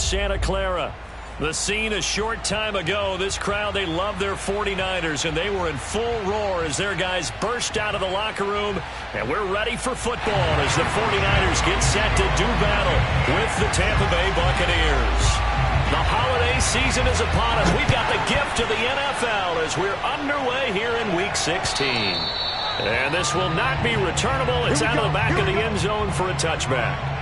Santa Clara. The scene a short time ago. This crowd, they love their 49ers, and they were in full roar as their guys burst out of the locker room. And we're ready for football as the 49ers get set to do battle with the Tampa Bay Buccaneers. The holiday season is upon us. We've got the gift of the NFL as we're underway here in Week 16. And this will not be returnable. It's out of the back of the end zone for a touchback.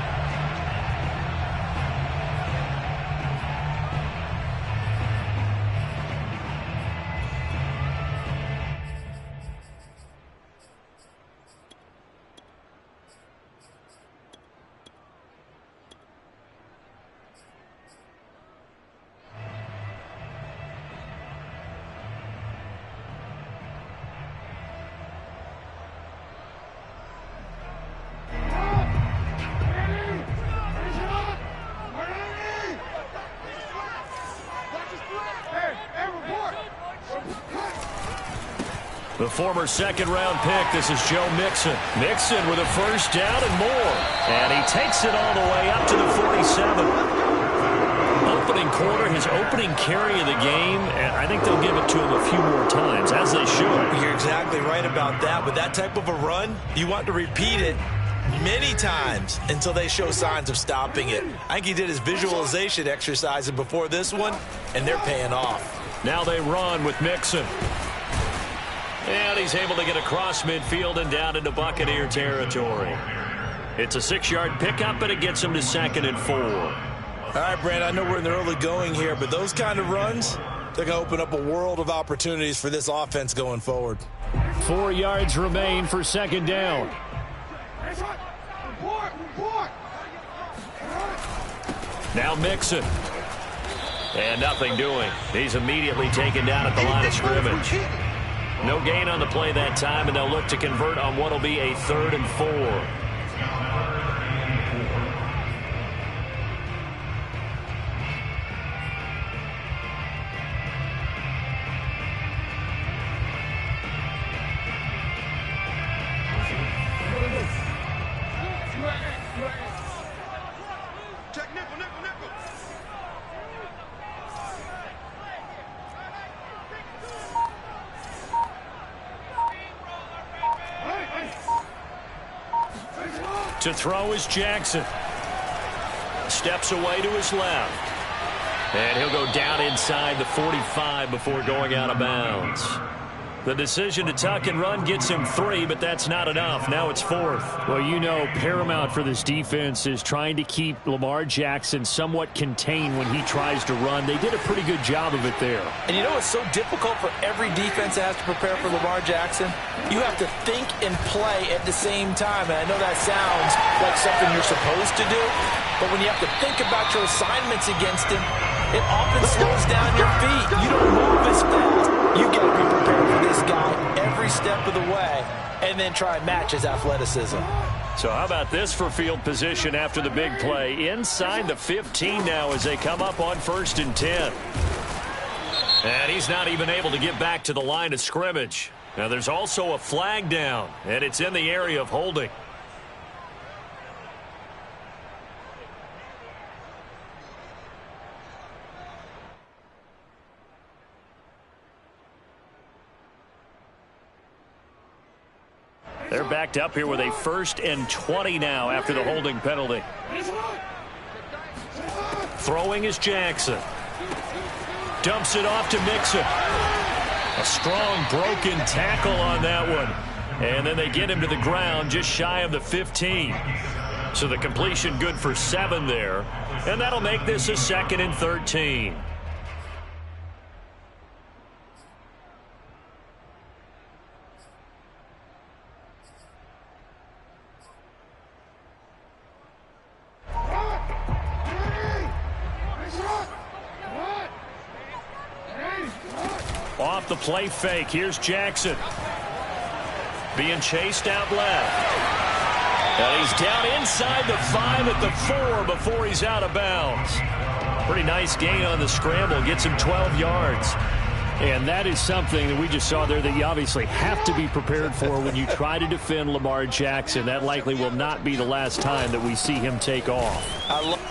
The former second-round pick, this is Joe Mixon. Mixon with a first down and more. And he takes it all the way up to the 47. Opening quarter, his opening carry of the game, and I think they'll give it to him a few more times, as they should. You're exactly right about that. With that type of a run, you want to repeat it many times until they show signs of stopping it. I think he did his visualization exercise before this one, and they're paying off. Now they run with Mixon. And he's able to get across midfield and down into Buccaneer territory. It's a 6-yard pickup, and it gets him to 2nd and 4. All right, Brand, I know we're in the early going here, but those kind of runs, they're going to open up a world of opportunities for this offense going forward. 4 yards remain for 2nd down. Now Mixon. And nothing doing. He's immediately taken down at the line of scrimmage. No gain on the play that time, and they'll look to convert on what will be a 3rd and 4. To throw is Jackson. Steps away to his left. And he'll go down inside the 45 before going out of bounds. The decision to tuck and run gets him 3, but that's not enough. Now it's 4th. Well, you know, paramount for this defense is trying to keep Lamar Jackson somewhat contained when he tries to run. They did a pretty good job of it there. And you know it's so difficult for every defense that has to prepare for Lamar Jackson? You have to think and play at the same time. And I know that sounds like something you're supposed to do, but when you have to think about your assignments against him, it often slows down your feet. You don't move as fast. You've got to be prepared for this guy every step of the way and then try and match his athleticism. So how about this for field position after the big play? Inside the 15 now as they come up on 1st and 10. And he's not even able to get back to the line of scrimmage. Now there's also a flag down, and it's in the area of holding. They're backed up here with a 1st and 20 now after the holding penalty. Throwing is Jackson. Dumps it off to Mixon. A strong broken tackle on that one. And then they get him to the ground just shy of the 15. So the completion good for 7 there. And that'll make this a 2nd and 13. Off the play fake, here's Jackson. Being chased out left. And he's down inside the 5 at the 4 before he's out of bounds. Pretty nice gain on the scramble, gets him 12 yards. And that is something that we just saw there that you obviously have to be prepared for when you try to defend Lamar Jackson. That likely will not be the last time that we see him take off.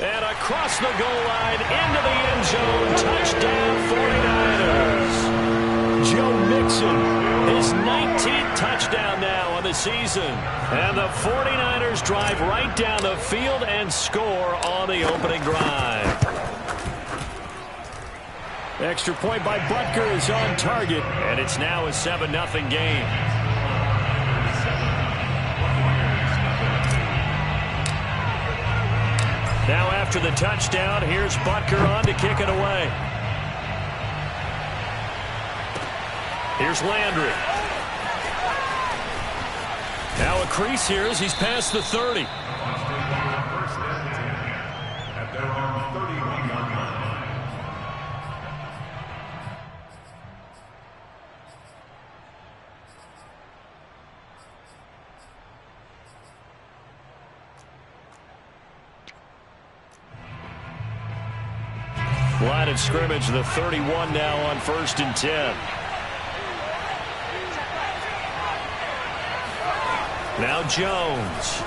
And across the goal line, into the end zone, touchdown 49ers. Joe Mixon, his 19th touchdown now on the season. And the 49ers drive right down the field and score on the opening drive. Extra point by Butker is on target, and it's now a 7-0 game. Now after the touchdown, here's Butker on to kick it away. Here's Landry. Now a crease here as he's past the 30. Line of scrimmage, the 31 now on 1st and 10. Now Jones.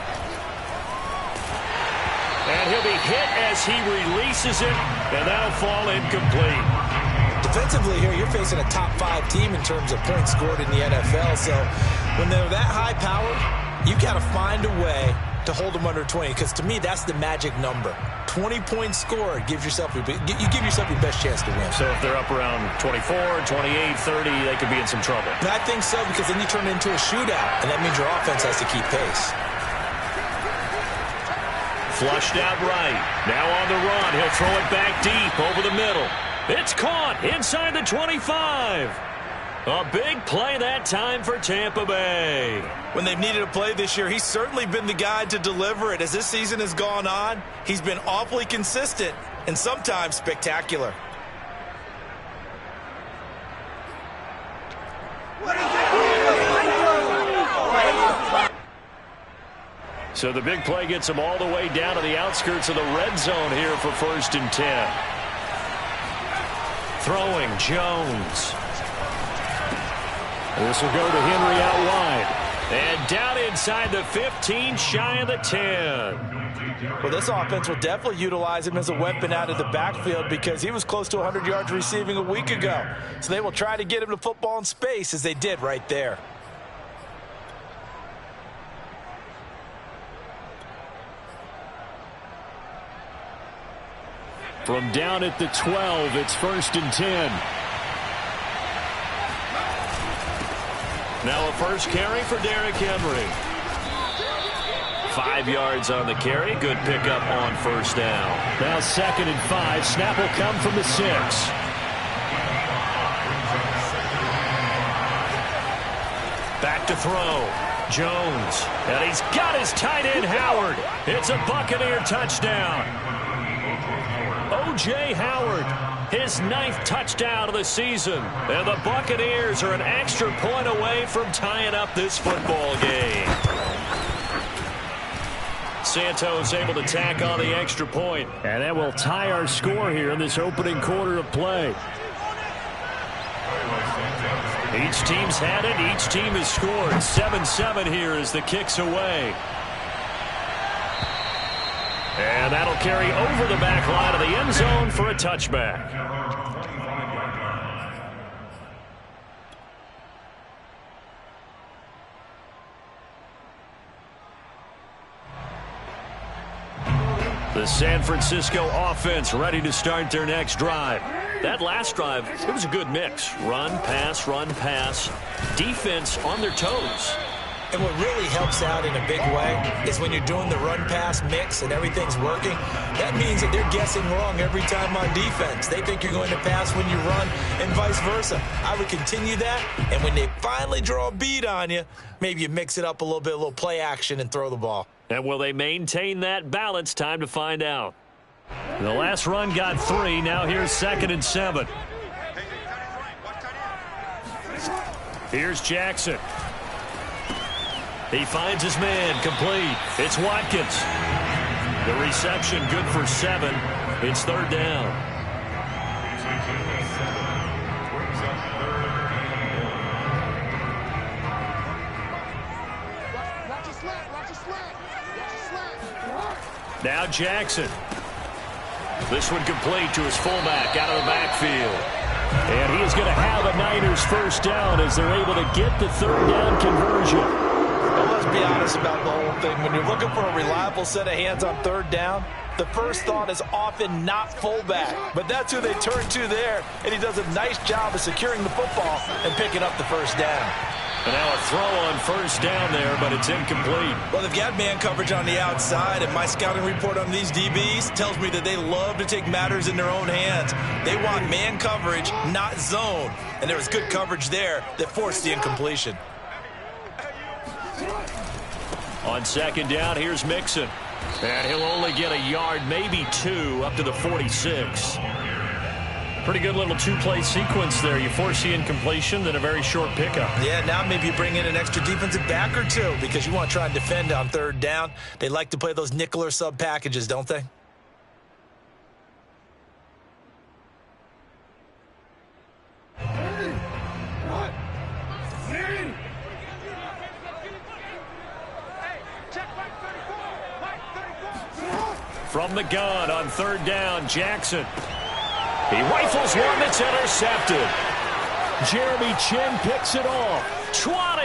And he'll be hit as he releases it, and that'll fall incomplete. Defensively here, you're facing a top 5 team in terms of points scored in the NFL, so when they're that high powered, you've got to find a way to hold them under 20, because to me, that's the magic number. 20 points scored, you give yourself your best chance to win. So if they're up around 24, 28, 30, they could be in some trouble. And I think so, because then you turn it into a shootout, and that means your offense has to keep pace. Flushed out right. Now on the run. He'll throw it back deep over the middle. It's caught inside the 25. A big play that time for Tampa Bay. When they've needed a play this year, he's certainly been the guy to deliver it. As this season has gone on, he's been awfully consistent and sometimes spectacular. So the big play gets him all the way down to the outskirts of the red zone here for 1st and 10. Throwing Jones. This will go to Henry out wide. And down inside the 15, shy of the 10. Well, this offense will definitely utilize him as a weapon out of the backfield because he was close to 100 yards receiving a week ago. So they will try to get him the football in space as they did right there. From down at the 12, it's 1st and 10. Now a first carry for Derrick Henry. 5 yards on the carry. Good pickup on 1st down. Now 2nd and 5. Snap will come from the 6. Back to throw. Jones. And he's got his tight end Howard. It's a Buccaneer touchdown. O.J. Howard, his 9th touchdown of the season. And the Buccaneers are an extra point away from tying up this football game. Santos able to tack on the extra point. And that will tie our score here in this opening quarter of play. Each team's had it. Each team has scored. 7-7 here as the kick's away. And that'll carry over the back line of the end zone for a touchback. The San Francisco offense ready to start their next drive. That last drive, it was a good mix. Run, pass, defense on their toes. And what really helps out in a big way is when you're doing the run-pass mix and everything's working, that means that they're guessing wrong every time on defense. They think you're going to pass when you run and vice versa. I would continue that, and when they finally draw a bead on you, maybe you mix it up a little play action and throw the ball. And will they maintain that balance? Time to find out. The last run got 3. Now here's 2nd and 7. Here's Jackson. He finds his man, complete. It's Watkins. The reception good for 7. It's 3rd down. Now Jackson. This one complete to his fullback out of the backfield. And he is going to have a Niners first down as they're able to get the third down conversion. Well, let's be honest about the whole thing. When you're looking for a reliable set of hands on third down, the first thought is often not fullback. But that's who they turn to there, and he does a nice job of securing the football and picking up the first down. And now a throw on first down there, but it's incomplete. Well, they've got man coverage on the outside, and my scouting report on these DBs tells me that they love to take matters in their own hands. They want man coverage, not zone. And there was good coverage there that forced the incompletion. On second down, here's Mixon. And he'll only get a yard, maybe two, up to the 46. Pretty good little two-play sequence there. You force the incompletion, then a very short pickup. Yeah, now maybe you bring in an extra defensive back or two because you want to try and defend on third down. They like to play those nickel or sub packages, don't they? From the gun on third down, Jackson. He rifles one that's intercepted. Jeremy Chin picks it off. 20.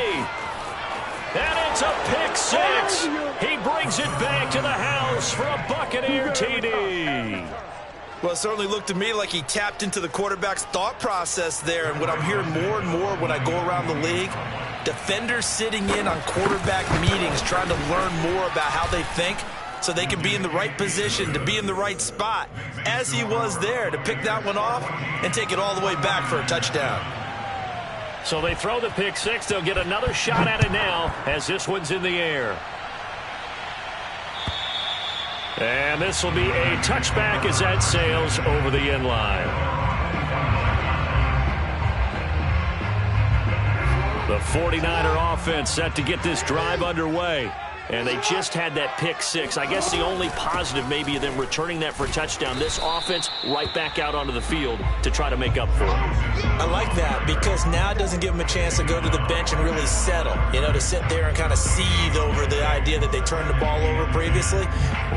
And it's a pick six. He brings it back to the house for a Buccaneer TD. Well, it certainly looked to me like he tapped into the quarterback's thought process there. And what I'm hearing more and more when I go around the league, defenders sitting in on quarterback meetings trying to learn more about how they think, so they can be in the right position, to be in the right spot, as he was there, to pick that one off and take it all the way back for a touchdown. So they throw the pick six. They'll get another shot at it now as this one's in the air. And this will be a touchback as that sails over the end line. The 49er offense set to get this drive underway. And they just had that pick six. I guess the only positive maybe of them returning that for a touchdown. This offense right back out onto the field to try to make up for it. I like that because now it doesn't give them a chance to go to the bench and really settle. You know, to sit there and kind of seethe over the idea that they turned the ball over previously.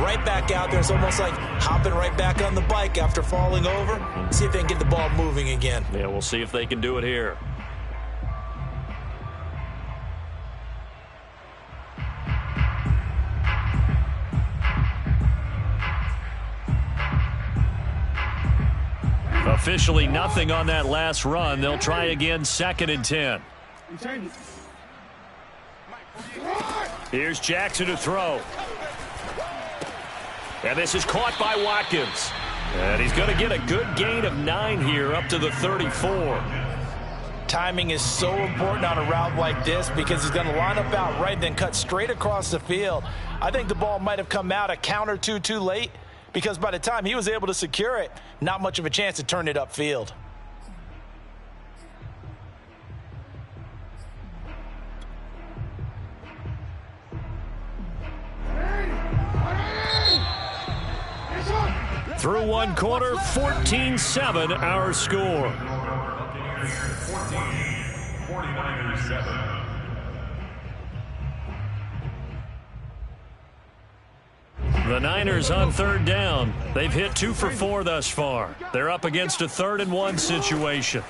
Right back out there. It's almost like hopping right back on the bike after falling over. See if they can get the ball moving again. Yeah, we'll see if they can do it here. Officially nothing on that last run. They'll try again, second and 10. Here's Jackson to throw. And this is caught by Watkins. And he's going to get a good gain of 9 here up to the 34. Timing is so important on a route like this because he's going to line up out right, then cut straight across the field. I think the ball might have come out a count or two too late, because by the time he was able to secure it, not much of a chance to turn it upfield. Through one quarter, 14-7 our score. 49ers 7. The Niners on third down. They've hit 2 for 4 thus far. They're up against a 3rd and 1 situation.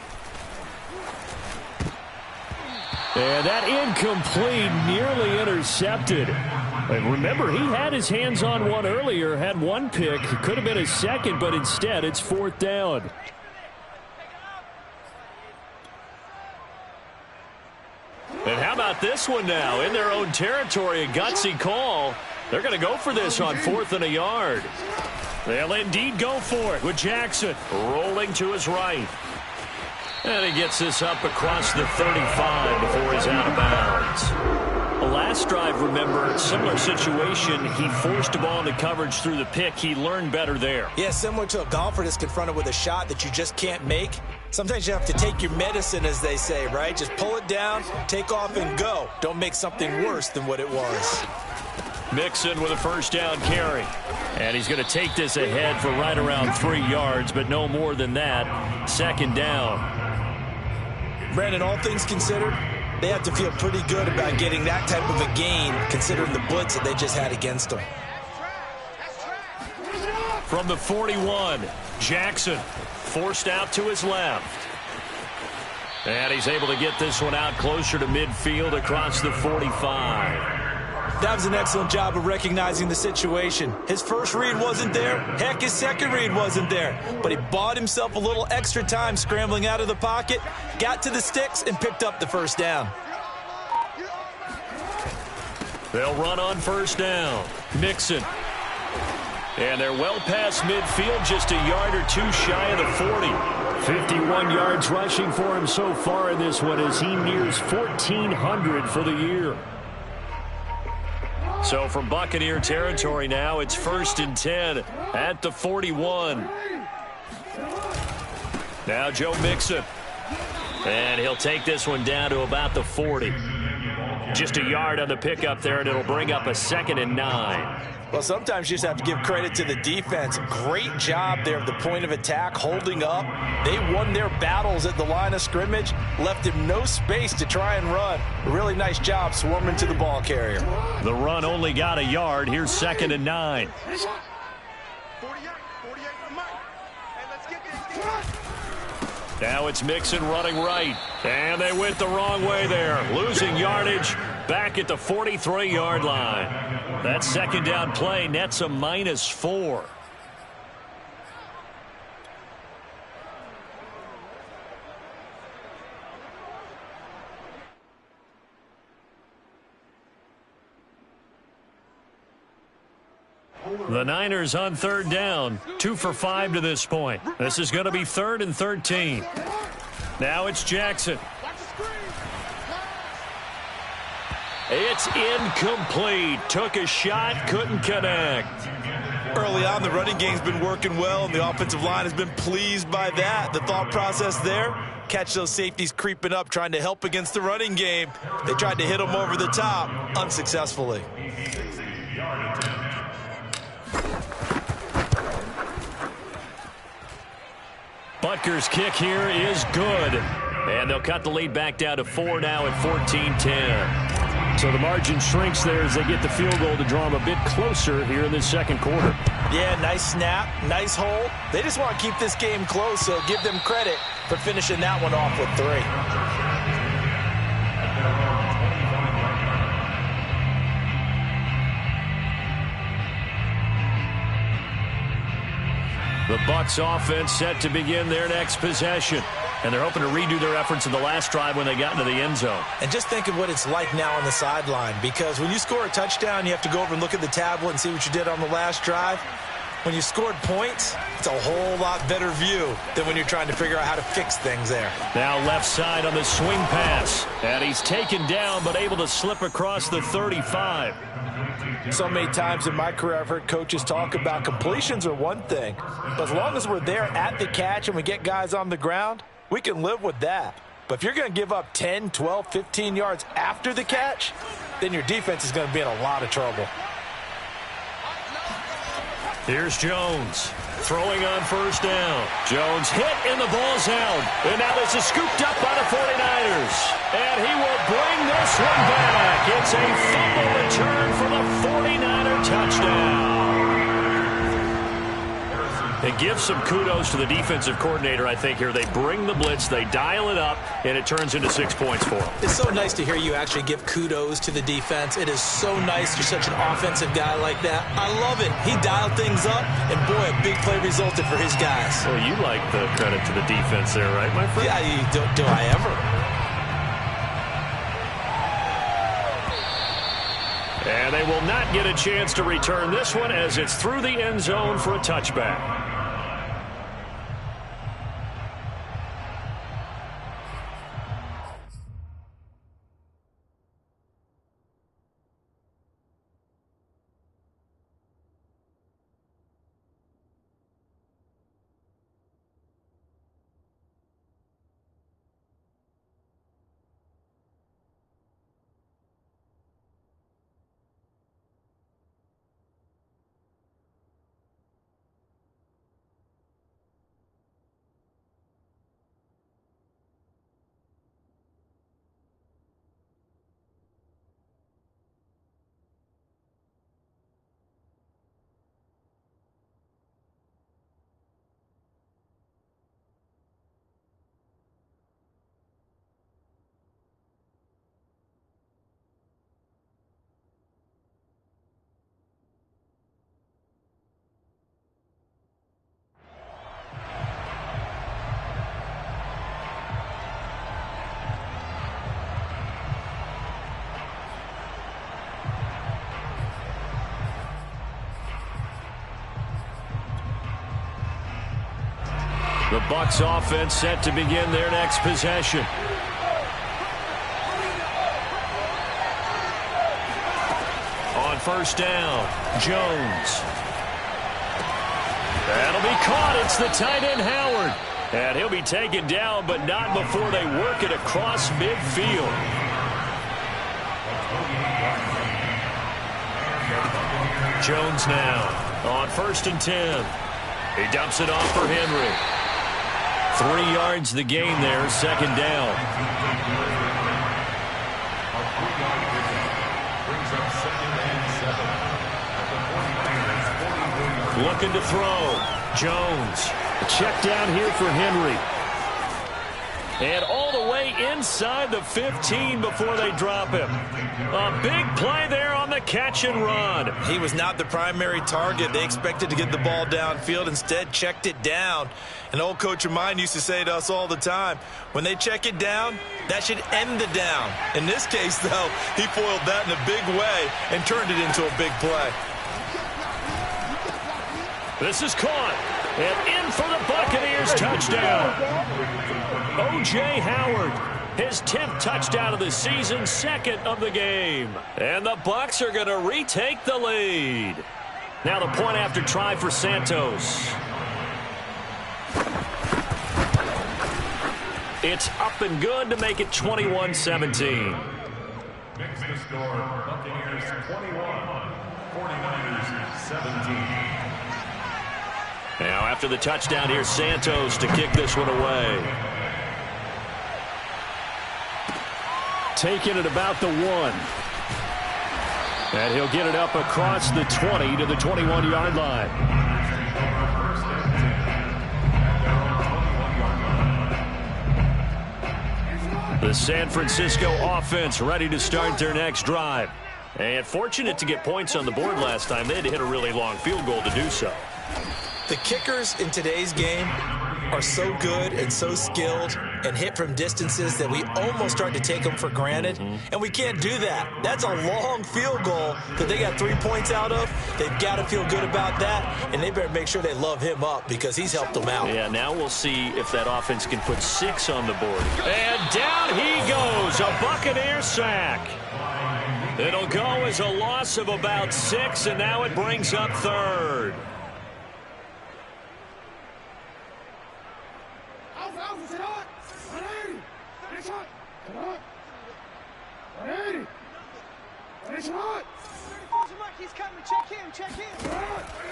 And that incomplete, nearly intercepted. And remember, he had his hands on one earlier, had one pick. Could have been his second, but instead it's 4th down. And how about this one now? In their own territory, a gutsy call. They're going to go for this on 4th and a yard. They'll indeed go for it with Jackson rolling to his right. And he gets this up across the 35 before he's out of bounds. The last drive, remember, similar situation. He forced a ball into coverage through the pick. He learned better there. Yeah, similar to a golfer that's confronted with a shot that you just can't make. Sometimes you have to take your medicine, as they say, right? Just pull it down, take off, and go. Don't make something worse than what it was. Mixon with a first down carry. And he's going to take this ahead for right around 3 yards, but no more than that. 2nd down. Brandon, all things considered, they have to feel pretty good about getting that type of a gain, considering the blitz that they just had against them. From the 41, Jackson forced out to his left. And he's able to get this one out closer to midfield across the 45. That was an excellent job of recognizing the situation. His first read wasn't there. Heck, his second read wasn't there. But he bought himself a little extra time scrambling out of the pocket, got to the sticks, and picked up the first down. They'll run on first down. Mixon. And they're well past midfield, just a yard or two shy of the 40. 51 yards rushing for him so far in this one as he nears 1,400 for the year. So from Buccaneer territory now, it's 1st and 10 at the 41. Now Joe Mixon. And he'll take this one down to about the 40. Just a yard on the pickup there, and it'll bring up a 2nd and 9. Well, sometimes you just have to give credit to the defense. Great job there at the point of attack, holding up. They won their battles at the line of scrimmage, left him no space to try and run. A really nice job swarming to the ball carrier. The run only got a yard. Here's 2nd and 9. Now it's Mixon running right. And they went the wrong way there. Losing yardage back at the 43-yard line. That second down play nets a -4. The Niners on 3rd down, 2 for 5 to this point. This is going to be 3rd and 13. Now it's Jackson. It's incomplete. Took a shot, couldn't connect. Early on, the running game's been working well, and the offensive line has been pleased by that. The thought process there, catch those safeties creeping up, trying to help against the running game. They tried to hit them over the top, unsuccessfully. Butker's kick here is good. And they'll cut the lead back down to 4 now at 14-10. So the margin shrinks there as they get the field goal to draw them a bit closer here in this second quarter. Yeah, nice snap, nice hold. They just want to keep this game close, so give them credit for finishing that one off with 3. The Bucs offense set to begin their next possession. And they're hoping to redo their efforts in the last drive when they got into the end zone. And just think of what it's like now on the sideline, because when you score a touchdown, you have to go over and look at the tablet and see what you did on the last drive. When you scored points, it's a whole lot better view than when you're trying to figure out how to fix things there. Now left side on the swing pass. And he's taken down but able to slip across the 35. So many times in my career I've heard coaches talk about completions are one thing, but as long as we're there at the catch and we get guys on the ground, we can live with that. But if you're going to give up 10, 12, 15 yards after the catch, then your defense is going to be in a lot of trouble. Here's Jones throwing on first down. Jones hit and the ball's out. And now this is scooped up by the 49ers. And he will bring this one back. It's a fumble return for the 49er touchdown. It gives some kudos to the defensive coordinator, I think, here. They bring the blitz, they dial it up, and it turns into 6 points for them. It's so nice to hear you actually give kudos to the defense. It is so nice you're such an offensive guy like that. I love it. He dialed things up, and boy, a big play resulted for his guys. Well, you like the credit to the defense there, right, my friend? Yeah, do I ever? And they will not get a chance to return this one as it's through the end zone for a touchback. The Bucs offense set to begin their next possession. On first down, Jones. That'll be caught. It's the tight end, Howard. And he'll be taken down, but not before they work it across midfield. Jones now on first and 10. He dumps it off for Henry. 3 yards the gain there, second down. Looking to throw. Jones. A check down here for Henry. And all the way inside the 15 before they drop him. A big play there on the catch and run. He was not the primary target. They expected to get the ball downfield. Instead, checked it down. An old coach of mine used to say to us all the time, when they check it down, that should end the down. In this case, though, he foiled that in a big way and turned it into a big play. This is caught. And in for the Buccaneers touchdown. O.J. Howard, his 10th touchdown of the season, second of the game. And the Bucs are going to retake the lead. Now the point after try for Santos. It's up and good to make it 21-17. Makes the score Buccaneers 21, 49ers 17. Now after the touchdown, here's Santos to kick this one away. Taking it about the 1. And he'll get it up across the 20 to the 21-yard line. The San Francisco offense ready to start their next drive. And fortunate to get points on the board last time. They had to hit a really long field goal to do so. The kickers in today's game are so good and so skilled and hit from distances that we almost start to take them for granted, and we can't do that. That's a long field goal that they got 3 points out of. They've got to feel good about that, and they better make sure they love him up because he's helped them out. Yeah, now we'll see if that offense can put 6 on the board. And down he goes, a Buccaneer sack. It'll go as a loss of about 6, and now it brings up third.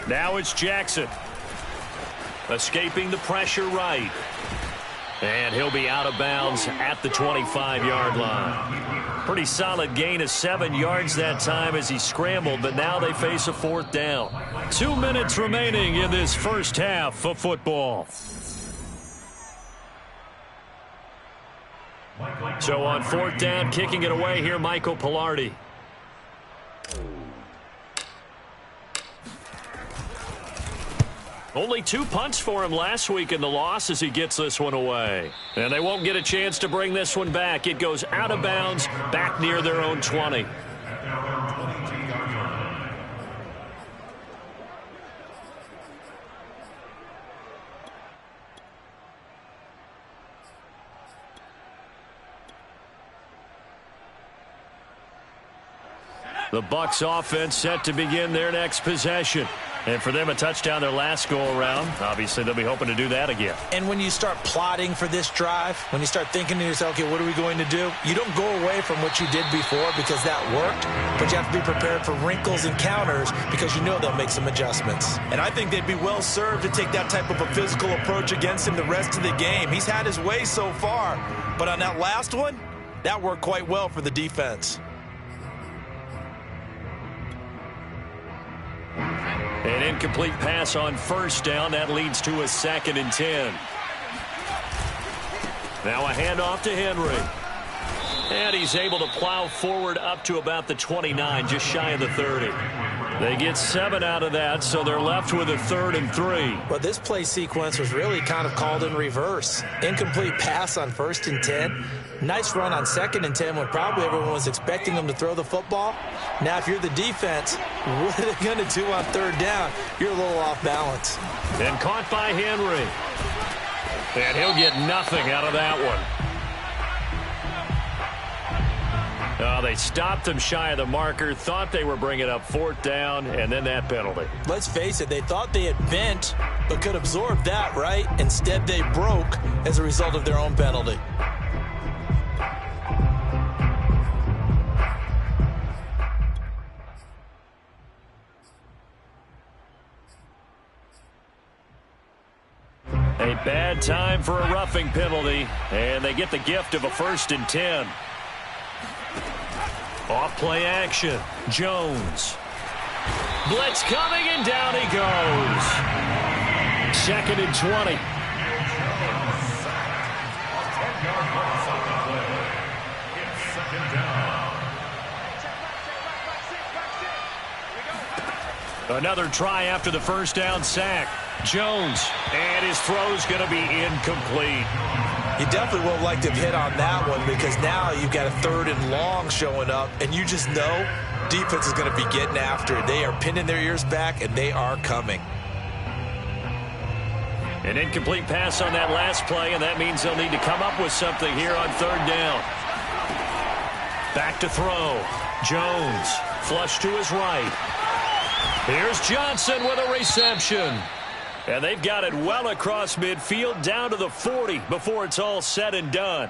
Now it's Jackson. Escaping the pressure right. And he'll be out of bounds at the 25-yard line. Pretty solid gain of 7 yards that time as he scrambled, but now they face a 4th down. 2 minutes remaining in this first half of football. So on 4th down, kicking it away here, Michael Pilardi. Only 2 punts for him last week in the loss as he gets this one away. And they won't get a chance to bring this one back. It goes out of bounds back near their own 20. The Bucs offense set to begin their next possession. And for them, a touchdown their last go-around. Obviously, they'll be hoping to do that again. And when you start plotting for this drive, when you start thinking to yourself, okay, what are we going to do? You don't go away from what you did before because that worked, but you have to be prepared for wrinkles and counters because you know they'll make some adjustments. And I think they'd be well served to take that type of a physical approach against him the rest of the game. He's had his way so far, but on that last one, that worked quite well for the defense. An incomplete pass on first down. That leads to a 2nd and 10. Now a handoff to Henry. And he's able to plow forward up to about the 29, just shy of the 30. They get 7 out of that, so they're left with a 3rd and 3. Well, this play sequence was really kind of called in reverse. Incomplete pass on 1st and 10. Nice run on 2nd and 10 when probably everyone was expecting them to throw the football. Now, if you're the defense, what are they going to do on 3rd down? You're a little off balance. And caught by Henry. And he'll get nothing out of that one. They stopped him shy of the marker, thought they were bringing up 4th down, and then that penalty. Let's face it, they thought they had bent, but could absorb that, right? Instead, they broke as a result of their own penalty. A bad time for a roughing penalty, and they get the gift of a 1st and 10. Off play action. Jones. Blitz coming, and down he goes. 2nd and 20. Another try after the 1st down sack. Jones, and his throw's going to be incomplete. You definitely won't like to have hit on that one because now you've got a 3rd and long showing up, and you just know defense is going to be getting after it. They are pinning their ears back, and they are coming. An incomplete pass on that last play, and that means they'll need to come up with something here on 3rd down. Back to throw. Jones, flush to his right. Here's Johnson with a reception. And they've got it well across midfield down to the 40 before it's all said and done.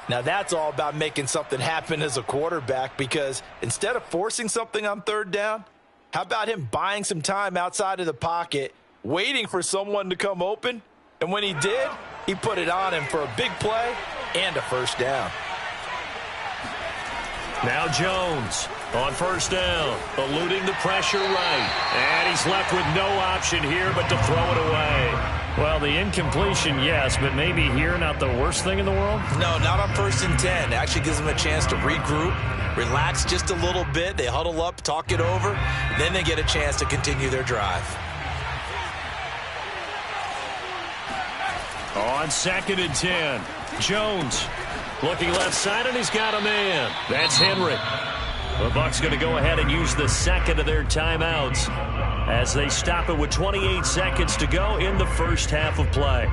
Now that's all about making something happen as a quarterback, because instead of forcing something on 3rd down, how about him buying some time outside of the pocket, waiting for someone to come open, and when he did, he put it on him for a big play and a 1st down. Now Jones on 1st down, eluding the pressure right. And he's left with no option here but to throw it away. Well, the incompletion, yes, but maybe here not the worst thing in the world? No, not on 1st and 10. Actually gives them a chance to regroup, relax just a little bit. They huddle up, talk it over, then they get a chance to continue their drive. On 2nd and 10, Jones looking left side, and he's got a man. That's Henry. The Bucs going to go ahead and use the 2nd of their timeouts as they stop it with 28 seconds to go in the 1st half of play.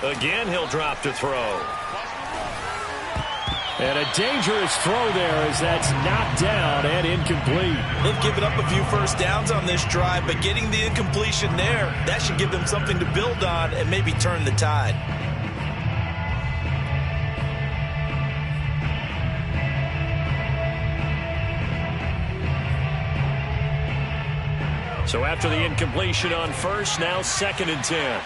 Again, he'll drop to throw. And a dangerous throw there as that's knocked down and incomplete. They've given up a few 1st downs on this drive, but getting the incompletion there, that should give them something to build on and maybe turn the tide. So after the incompletion on 1st, now 2nd and 10.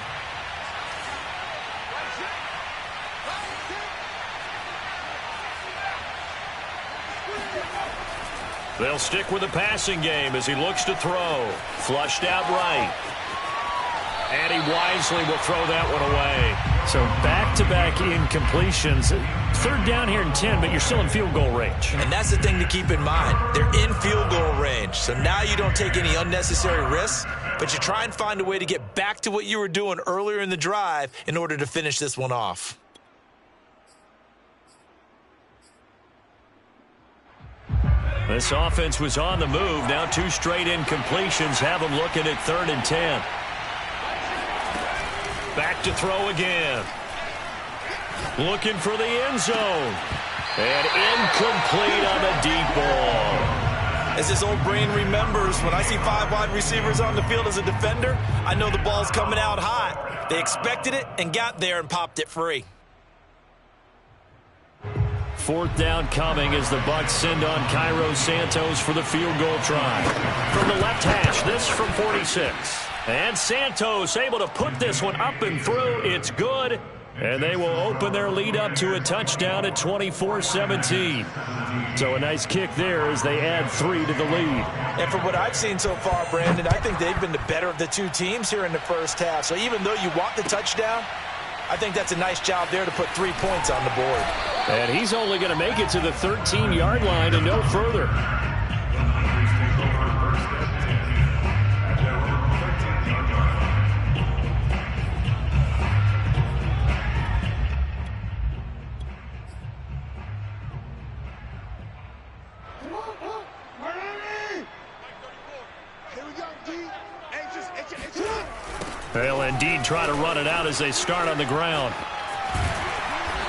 They'll stick with the passing game as he looks to throw. Flushed out right. And he wisely will throw that one away. So back-to-back incompletions. 3rd down here and 10, but you're still in field goal range. And that's the thing to keep in mind. They're in field goal range. So now you don't take any unnecessary risks, but you try and find a way to get back to what you were doing earlier in the drive in order to finish this one off. This offense was on the move. Now 2 straight incompletions have them looking at 3rd and 10. Back to throw again. Looking for the end zone. And incomplete on the deep ball. As this old brain remembers, when I see 5 wide receivers on the field as a defender, I know the ball's coming out hot. They expected it and got there and popped it free. 4th down coming as the Bucs send on Cairo Santos for the field goal try. From the left hash, this from 46. And Santos able to put this one up and through. It's good. And they will open their lead up to a touchdown at 24-17. So a nice kick there as they add 3 to the lead. And from what I've seen so far, Brandon, I think they've been the better of the 2 teams here in the 1st half. So even though you want the touchdown, I think that's a nice job there to put 3 points on the board. And he's only going to make it to the 13-yard line and no further. They'll indeed try to run it out as they start on the ground.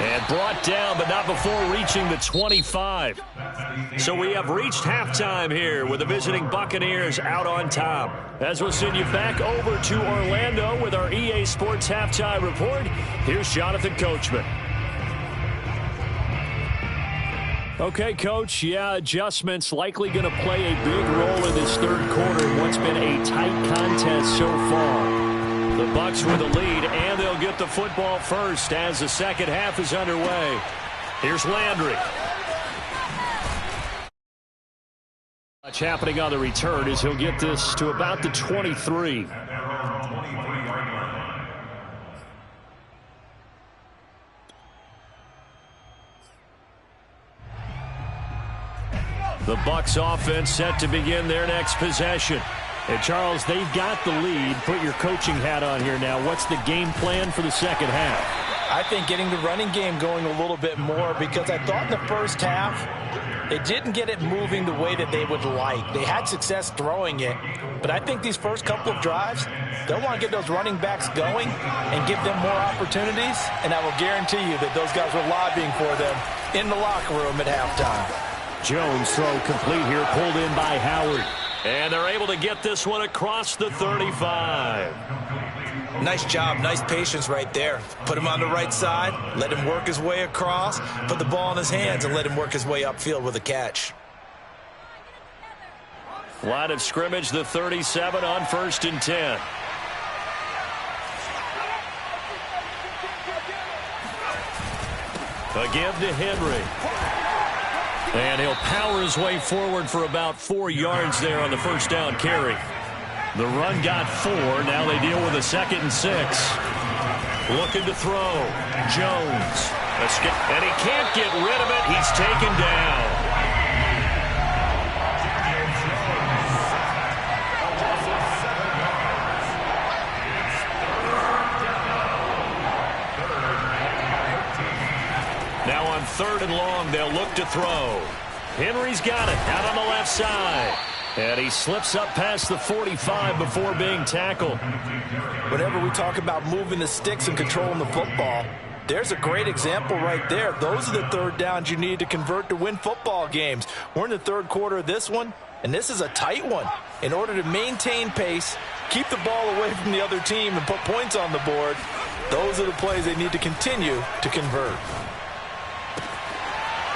And brought down, but not before reaching the 25. So we have reached halftime here with the visiting Buccaneers out on top. As we'll send you back over to Orlando with our EA Sports Halftime Report, here's Jonathan Coachman. Okay, Coach, adjustments likely going to play a big role in this third quarter in what's been a tight contest so far. The Bucs with the lead, and they'll get the football first as the second half is underway. Here's Landry. What's happening on the return is he'll get this to about the 23. The Bucs offense set to begin their next possession. And, Charles, they've got the lead. Put your coaching hat on here now. What's the game plan for the second half? I think getting the running game going a little bit more, because I thought in the first half they didn't get it moving the way that they would like. They had success throwing it, but I think these first couple of drives, they'll want to get those running backs going and give them more opportunities, and I will guarantee you that those guys were lobbying for them in the locker room at halftime. Jones throw complete here, pulled in by Howard. And they're able to get this one across the 35. Nice job, nice patience right there. Put him on the right side, let him work his way across, put the ball in his hands, and let him work his way upfield with a catch. Line of scrimmage, the 37 on 1st and 10. Again to Henry. And he'll power his way forward for about 4 yards there on the first down carry. The run got 4. Now they deal with a 2nd and 6. Looking to throw. Jones. And he can't get rid of it. He's taken down. Now on 3rd and long, they'll look to throw. Henry's got it out on the left side. And he slips up past the 45 before being tackled. Whenever we talk about moving the sticks and controlling the football, there's a great example right there. Those are the third downs you need to convert to win football games. We're in the third quarter of this one, and this is a tight one. In order to maintain pace, keep the ball away from the other team, and put points on the board, those are the plays they need to continue to convert.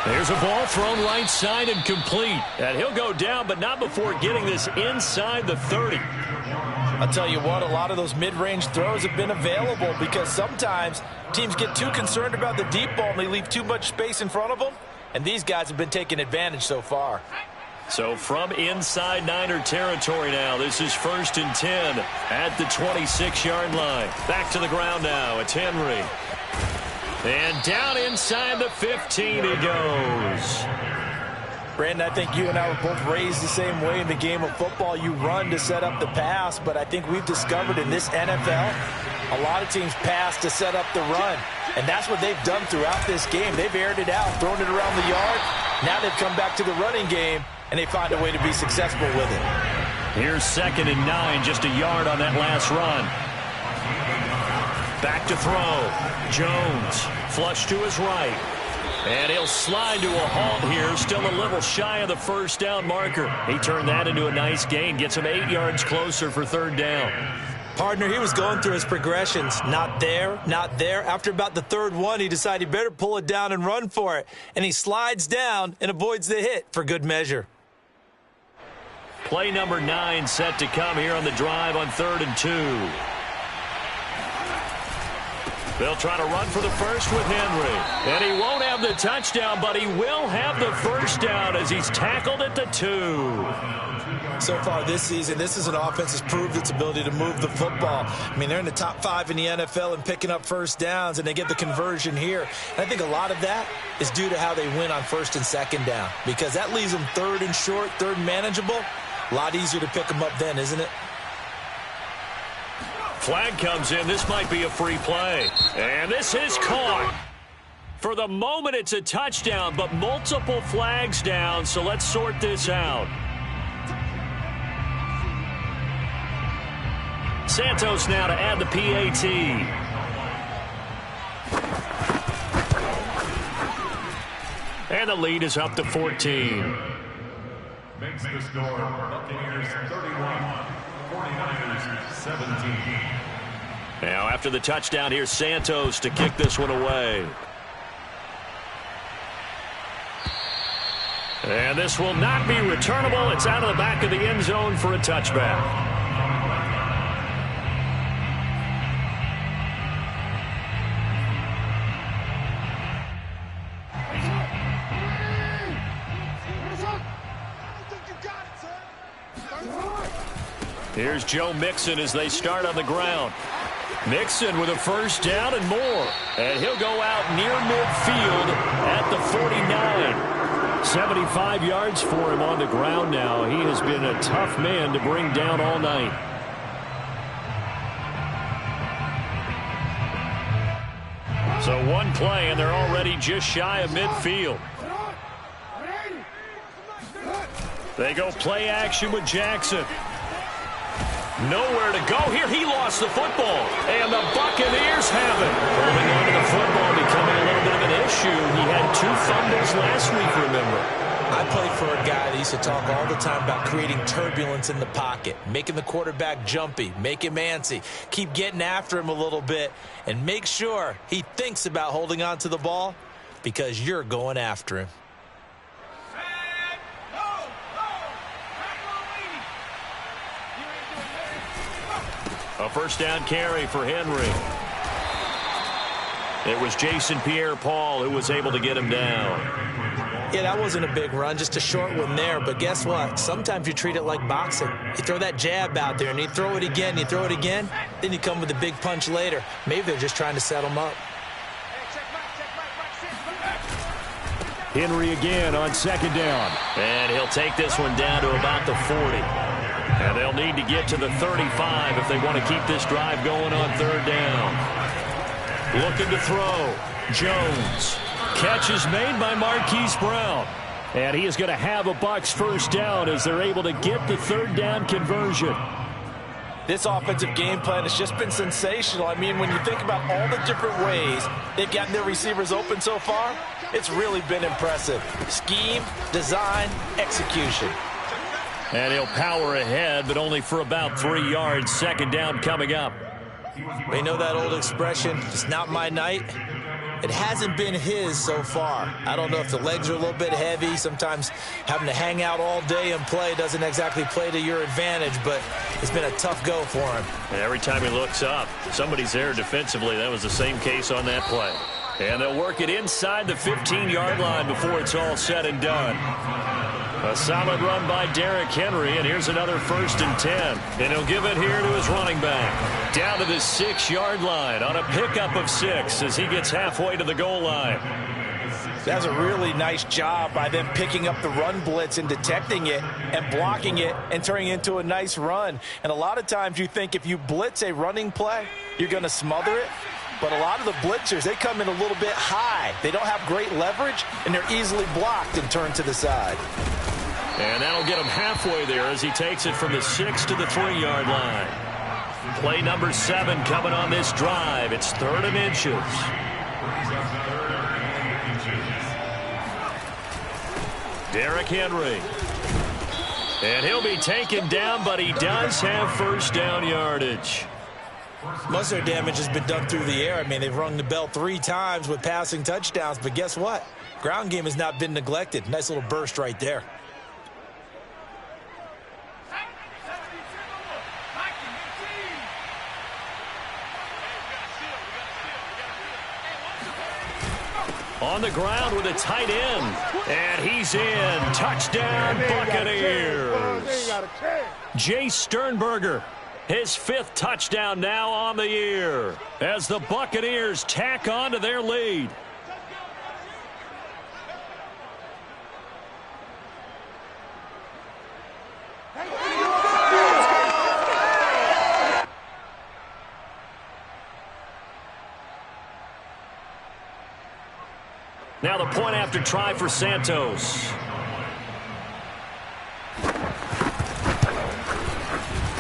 There's a ball thrown right side and complete. And he'll go down, but not before getting this inside the 30. I'll tell you what, a lot of those mid-range throws have been available because sometimes teams get too concerned about the deep ball and they leave too much space in front of them. And these guys have been taking advantage so far. So from inside Niner territory now, this is 1st and 10 at the 26-yard line. Back to the ground now. It's Henry. And down inside the 15 he goes. Brandon, I think you and I were both raised the same way in the game of football. You run to set up the pass, but I think we've discovered in this NFL, a lot of teams pass to set up the run. And that's what they've done throughout this game. They've aired it out, thrown it around the yard. Now they've come back to the running game, and they find a way to be successful with it. Here's 2nd and 9, just a yard on that last run. Back to throw. Jones, flush to his right. And he'll slide to a halt here, still a little shy of the first down marker. He turned that into a nice gain, gets him 8 yards closer for 3rd down. Partner, he was going through his progressions. Not there, not there. After about the 3rd one, he decided he better pull it down and run for it. And he slides down and avoids the hit for good measure. Play number 9 set to come here on the drive on 3rd and 2. They'll try to run for the first with Henry. And he won't have the touchdown, but he will have the first down as he's tackled at the 2. So far this season, this is an offense that's proved its ability to move the football. I mean, they're in the top 5 in the NFL in picking up first downs, and they get the conversion here. And I think a lot of that is due to how they win on 1st and 2nd down, because that leaves them 3rd and short, 3rd and manageable. A lot easier to pick them up then, isn't it? Flag comes in. This might be a free play. And this is caught. For the moment, it's a touchdown, but multiple flags down, so let's sort this out. Santos now to add the PAT. And the lead is up to 14. Makes the score Buccaneers 31, 49ers 17. Now after the touchdown, here's Santos to kick this one away. And this will not be returnable. It's out of the back of the end zone for a touchback. Here's Joe Mixon as they start on the ground. Mixon with a first down and more. And he'll go out near midfield at the 49. 75 yards for him on the ground now. He has been a tough man to bring down all night. So one play, and they're already just shy of midfield. They go play action with Jackson. Nowhere to go here. He lost the football. And the Buccaneers have it. Holding on to the football becoming a little bit of an issue. He had 2 fumbles last week, remember. I played for a guy that used to talk all the time about creating turbulence in the pocket, making the quarterback jumpy, make him antsy, keep getting after him a little bit, and make sure he thinks about holding on to the ball because you're going after him. A first down carry for Henry. It was Jason Pierre-Paul who was able to get him down. Yeah, that wasn't a big run, just a short one there. But guess what? Sometimes you treat it like boxing. You throw that jab out there, and you throw it again, then you come with a big punch later. Maybe they're just trying to set him up. Henry again on second down. And he'll take this one down to about the 40. And they'll need to get to the 35 if they want to keep this drive going on third down. Looking to throw. Jones. Catch is made by Marquise Brown. And he is going to have a Bucs first down as they're able to get the third down conversion. This offensive game plan has just been sensational. I mean, when you think about all the different ways they've gotten their receivers open so far, it's really been impressive. Scheme, design, execution. And he'll power ahead, but only for about 3 yards. Second down coming up. They know that old expression, it's not my night. It hasn't been his so far. I don't know if the legs are a little bit heavy. Sometimes having to hang out all day and play doesn't exactly play to your advantage, but it's been a tough go for him. And every time he looks up, somebody's there defensively. That was the same case on that play. And they'll work it inside the 15-yard line before it's all said and done. A solid run by Derrick Henry, and here's another 1st and 10. And he'll give it here to his running back. Down to the 6-yard line on a pickup of 6 as he gets halfway to the goal line. That's a really nice job by them picking up the run blitz and detecting it and blocking it and turning it into a nice run. And a lot of times you think if you blitz a running play, you're going to smother it. But a lot of the blitzers, they come in a little bit high. They don't have great leverage, and they're easily blocked and turned to the side. And that'll get him halfway there as he takes it from the 6 to the 3-yard line. Play number 7 coming on this drive. It's 3rd and inches. Derrick Henry. And he'll be taken down, but he does have first down yardage. Most of their damage has been done through the air. I mean, they've rung the bell 3 times with passing touchdowns, but guess what? Ground game has not been neglected. Nice little burst right there. On the ground with a tight end. And he's in. Touchdown, Buccaneers. Jay Sternberger. His 5th touchdown now on the year as the Buccaneers tack on to their lead. Now the point after try for Santos.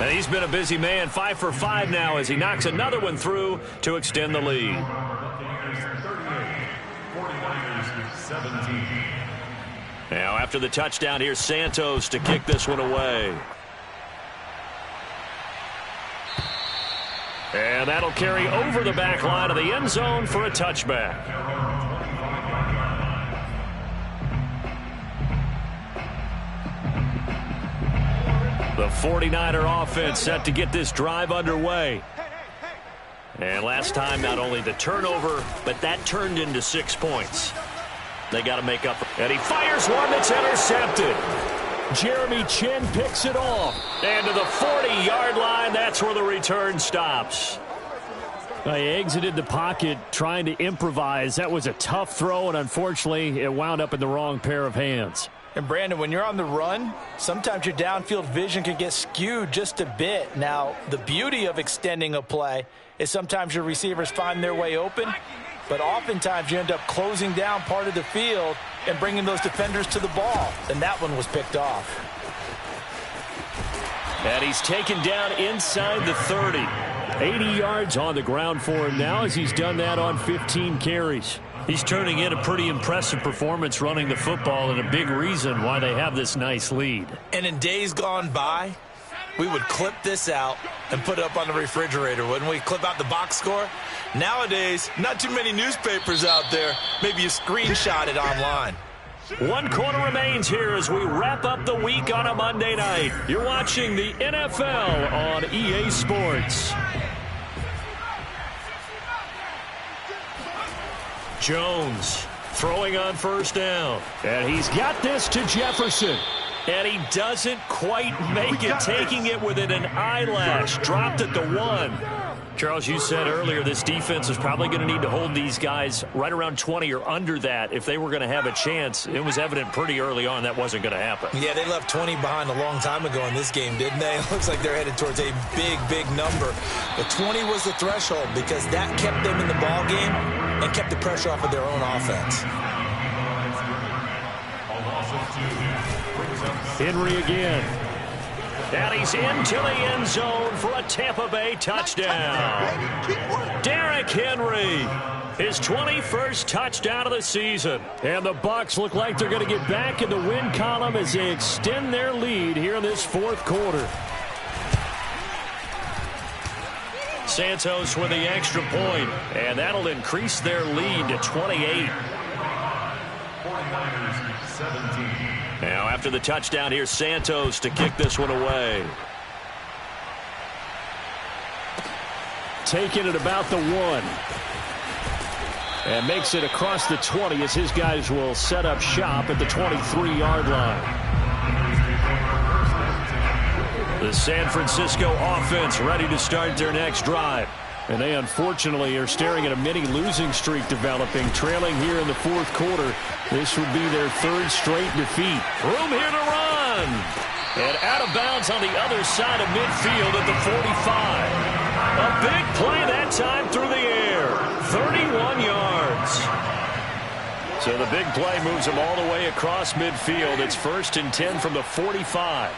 And he's been a busy man, 5 for 5 now as he knocks another one through to extend the lead. Now after the touchdown, here's Santos to kick this one away. And that'll carry over the back line of the end zone for a touchback. The 49er offense set to get this drive underway. And last time, not only the turnover, but that turned into 6 points. They got to make up. And he fires one that's intercepted. Jeremy Chin picks it off. And to the 40-yard line, that's where the return stops. He exited the pocket trying to improvise. That was a tough throw, and unfortunately, it wound up in the wrong pair of hands. And, Brandon, when you're on the run, sometimes your downfield vision can get skewed just a bit. Now, the beauty of extending a play is sometimes your receivers find their way open, but oftentimes you end up closing down part of the field and bringing those defenders to the ball. And that one was picked off. And he's taken down inside the 30. 80 yards on the ground for him now as he's done that on 15 carries. He's turning in a pretty impressive performance running the football, and a big reason why they have this nice lead. And in days gone by, we would clip this out and put it up on the refrigerator, wouldn't we? Clip out the box score. Nowadays, not too many newspapers out there. Maybe you screenshot it online. 1 quarter remains here as we wrap up the week on a Monday night. You're watching the NFL on EA Sports. Jones throwing on first down. And he's got this to Jefferson. And he doesn't quite make it, taking it within an eyelash. Dropped at the 1. Charles, you said earlier this defense is probably going to need to hold these guys right around 20 or under that if they were going to have a chance. It was evident pretty early on that wasn't going to happen. Yeah, they left 20 behind a long time ago in this game, didn't they? It looks like they're headed towards a big, big number. But 20 was the threshold because that kept them in the ball game and kept the pressure off of their own offense. Henry again. And he's into the end zone for a Tampa Bay touchdown. Derrick Henry, his 21st touchdown of the season. And the Bucs look like they're going to get back in the win column as they extend their lead here in this 4th quarter. Santos with the extra point, and that'll increase their lead to 28. 49ers 17. Now after the touchdown, here's Santos to kick this one away. Taking it about the 1. And makes it across the 20 as his guys will set up shop at the 23-yard line. The San Francisco offense ready to start their next drive. And they unfortunately are staring at a mini losing streak developing, trailing here in the 4th quarter. This would be their 3rd straight defeat. Room here to run. And out of bounds on the other side of midfield at the 45. A big play that time through the air. 31 yards. So the big play moves him all the way across midfield. It's 1st and 10 from the 45.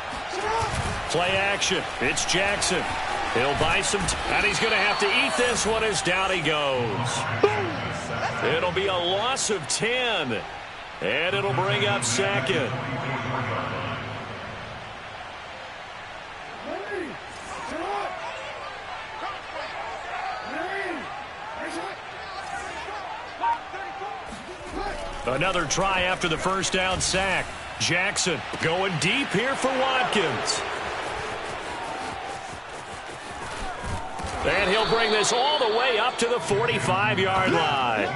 Play action. It's Jackson. He'll buy some, and he's going to have to eat this one as down he goes. It'll be a loss of 10, and it'll bring up 2nd. Another try after the first down sack. Jackson going deep here for Watkins. And he'll bring this all the way up to the 45-yard line.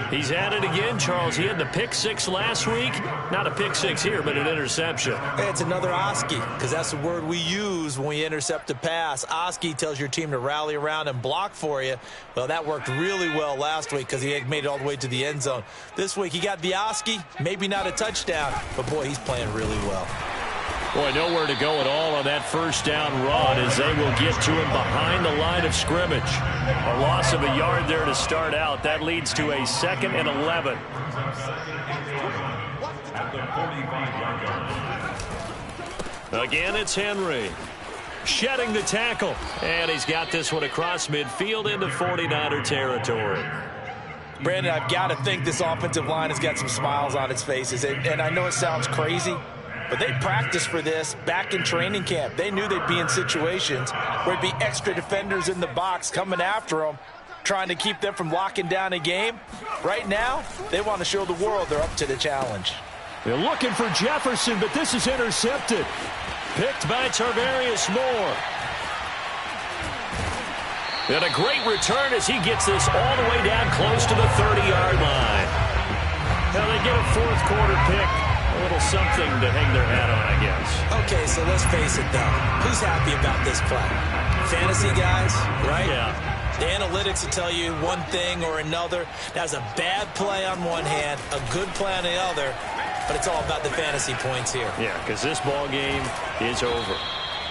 He's at it again, Charles. He had the pick 6 last week. Not a pick 6 here, but an interception. It's another Oski, because that's the word we use when we intercept a pass. Oski tells your team to rally around and block for you. Well, that worked really well last week because he had made it all the way to the end zone. This week he got the Oski, maybe not a touchdown, but boy, he's playing really well. Boy, nowhere to go at all on that first down run as they will get to him behind the line of scrimmage. A loss of a yard there to start out. That leads to a 2nd and 11. At the 45-yard line. Again, it's Henry. shedding the tackle. And he's got this one across midfield into 49er territory. Brandon, I've got to think this offensive line has got some smiles on its faces. And I know it sounds crazy, but they practiced for this back in training camp. They knew they'd be in situations where there'd be extra defenders in the box coming after them, trying to keep them from locking down a game. Right now, they want to show the world they're up to the challenge. They're looking for Jefferson, but this is intercepted. Picked by Tarvarius Moore. And a great return as he gets this all the way down close to the 30-yard line. Now they get a fourth quarter pick. A little something to hang their hat on, I guess. Okay, so let's face it, though. Who's happy about this play? Fantasy guys, right? Yeah. The analytics will tell you one thing or another. That's a bad play on one hand, a good play on the other, but it's all about the fantasy points here. Yeah, because this ball game is over.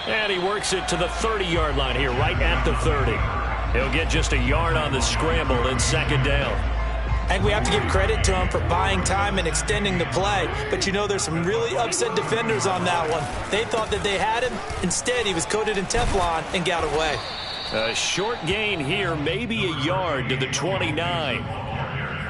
And he works it to the 30-yard line here, right at the 30. He'll get just a yard on the scramble in second down. I think we have to give credit to him for buying time and extending the play. But, you know, there's some really upset defenders on that one. They thought that they had him. Instead, he was coated in Teflon and got away. A short gain here, maybe a yard to the 29.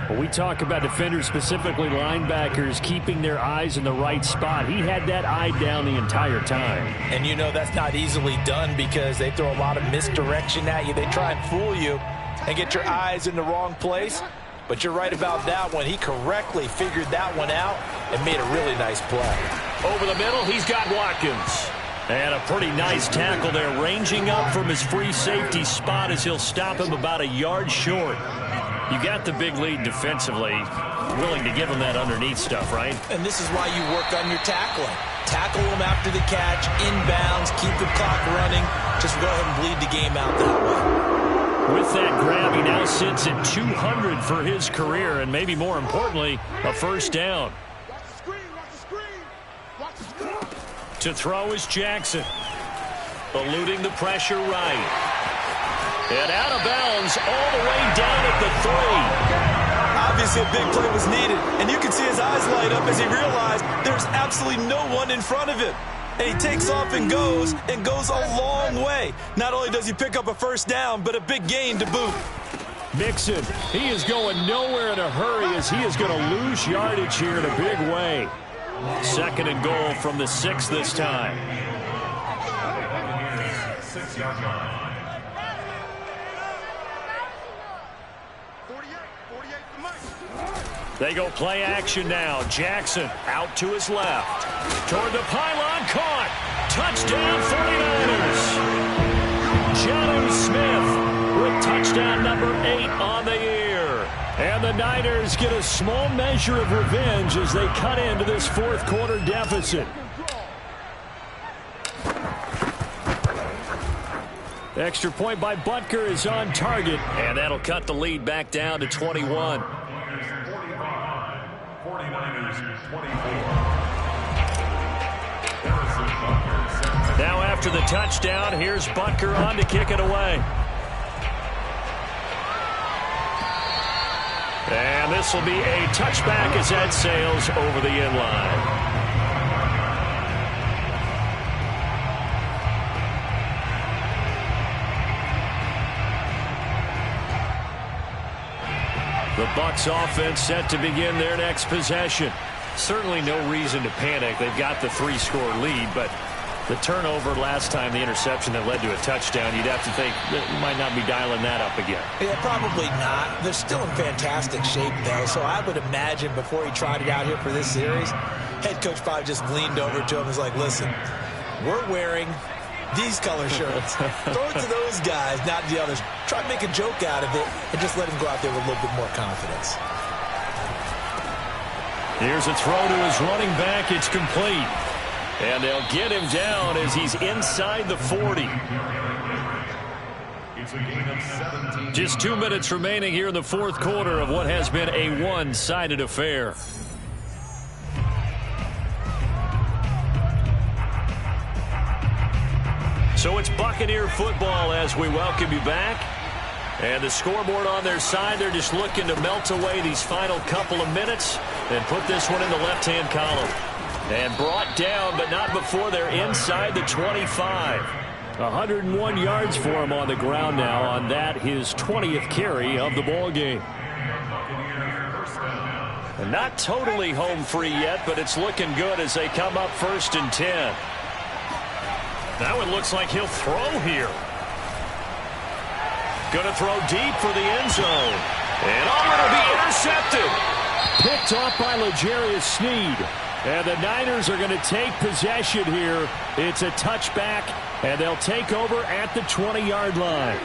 When we talk about defenders, specifically linebackers, keeping their eyes in the right spot, he had that eye down the entire time. And you know that's not easily done because they throw a lot of misdirection at you. They try and fool you and get your eyes in the wrong place. But you're right about that one. He correctly figured that one out and made a really nice play. Over the middle, he's got Watkins. And a pretty nice tackle there, ranging up from his free safety spot as he'll stop him about a yard short. You got the big lead defensively, willing to give him that underneath stuff, right? And this is why you work on your tackling. Tackle him after the catch, inbounds, keep the clock running. Just go ahead and bleed the game out that way. With that grab, he now sits at 200 for his career, and maybe more importantly, a first down. To throw is Jackson. Eluding the pressure right. And out of bounds all the way down at the 3. Obviously a big play was needed, and you can see his eyes light up as he realized there's absolutely no one in front of him. And he takes off and goes a long way. Not only does he pick up a first down, but a big gain to boot. Mixon, he is going nowhere in a hurry as he is going to lose yardage here in a big way. Second and goal from the 6 this time. 6-yard line. They go play action now. Jackson out to his left. Toward the pylon, caught. Touchdown 49ers. Jonnu Smith with touchdown number 8 on the year. And the Niners get a small measure of revenge as they cut into this fourth quarter deficit. Extra point by Butker is on target. And that'll cut the lead back down to 21. 49ers 24. Now after the touchdown, here's Butker on to kick it away. And this will be a touchback as that sails over the end line. The Bucs offense set to begin their next possession. Certainly no reason to panic. They've got the 3-score lead, but the turnover last time, the interception that led to a touchdown, you'd have to think that you might not be dialing that up again. Yeah, probably not. They're still in fantastic shape, though, so I would imagine before he tried it out here for this series, head coach probably just leaned over to him and was like, listen, we're wearing these color shirts. Throw it to those guys, not the others. Try to make a joke out of it and just let him go out there with a little bit more confidence. Here's a throw to his running back. It's complete. And they'll get him down as he's inside the 40. It's a gain of 17. Just 2 minutes remaining here in the fourth quarter of what has been a one-sided affair. So it's Buccaneer football as we welcome you back. And the scoreboard on their side, they're just looking to melt away these final couple of minutes and put this one in the left-hand column. And brought down, but not before they're inside the 25. 101 yards for him on the ground now. On that, his 20th carry of the ball game. And not totally home free yet, but it's looking good as they come up 1st and 10. That one looks like he'll throw here. Going to throw deep for the end zone. And it'll be intercepted. Picked off by L'Jarius Sneed. And the Niners are going to take possession here. It's a touchback, and they'll take over at the 20-yard line.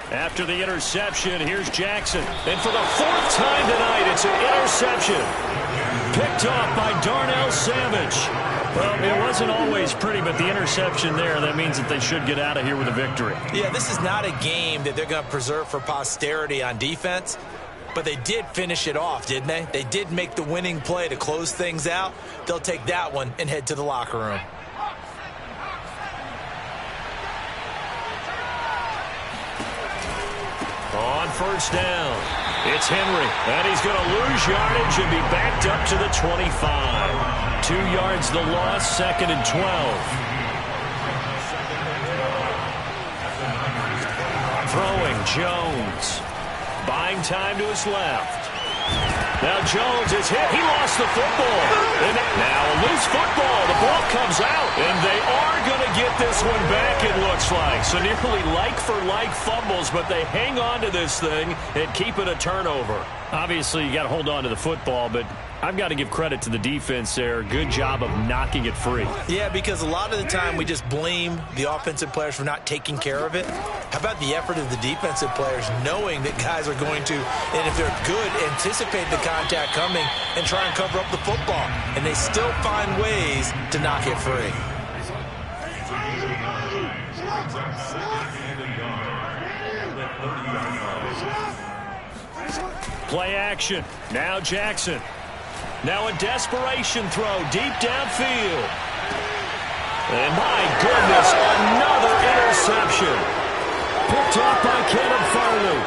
After the interception, here's Jackson. And for the 4th time tonight, it's an interception. Picked off by Darnell Savage. Well, it wasn't always pretty, but the interception there, that means that they should get out of here with a victory. Yeah, this is not a game that they're going to preserve for posterity on defense, but they did finish it off, didn't they? They did make the winning play to close things out. They'll take that one and head to the locker room. On 1st down, it's Henry, and he's going to lose yardage and be backed up to the 25. 2 yards the loss, 2nd and 12. Throwing Jones. Buying time to his left. Now Jones is hit. He lost the football. And now a loose football. The ball comes out. And they are going to get this one back, it looks like. So nearly like-for-like fumbles, but they hang on to this thing and keep it a turnover. Obviously, you got to hold on to the football, but I've got to give credit to the defense there. Good job of knocking it free. Yeah, because a lot of the time we just blame the offensive players for not taking care of it. How about the effort of the defensive players knowing that guys are going to, and if they're good, anticipate the contact coming and try and cover up the football. And they still find ways to knock it free. Play action. Now Jackson. Now a desperation throw deep downfield. And my goodness, another interception. Picked off by Caleb Farley.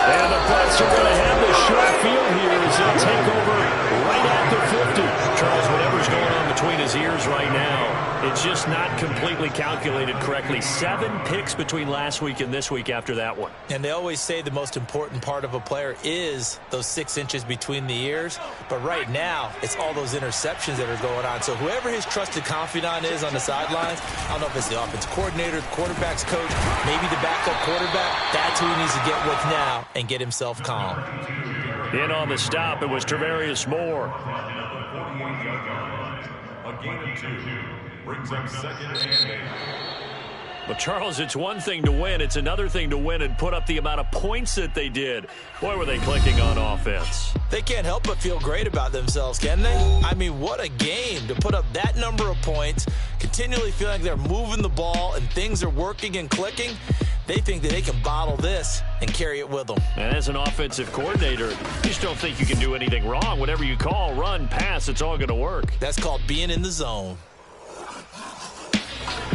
And the Bucs are going to have the short field here as they'll take over right at the 50. Charles, whatever's going on between his ears right now, it's just not completely calculated correctly. 7 picks between last week and this week after that one. And they always say the most important part of a player is those 6 inches between the ears. But right now, it's all those interceptions that are going on. So whoever his trusted confidant is on the sidelines, I don't know if it's the offensive coordinator, the quarterback's coach, maybe the backup quarterback, that's who he needs to get with now and get himself calm. In on the stop, it was Travarius Moore. A gain of 2 brings up 2nd and 8. But, Charles, it's one thing to win. It's another thing to win and put up the amount of points that they did. Boy, were they clicking on offense. They can't help but feel great about themselves, can they? I mean, what a game to put up that number of points, continually feeling like they're moving the ball and things are working and clicking. They think that they can bottle this and carry it with them. And as an offensive coordinator, you just don't think you can do anything wrong. Whatever you call, run, pass, it's all going to work. That's called being in the zone.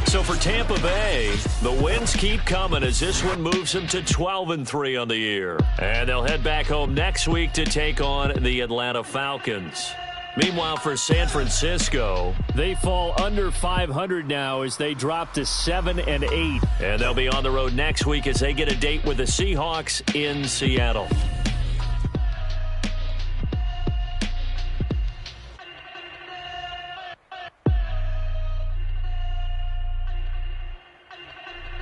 So for Tampa Bay, the wins keep coming as this one moves them to 12-3 on the year. And they'll head back home next week to take on the Atlanta Falcons. Meanwhile, for San Francisco, they fall under 500 now as they drop to 7-8. And they'll be on the road next week as they get a date with the Seahawks in Seattle.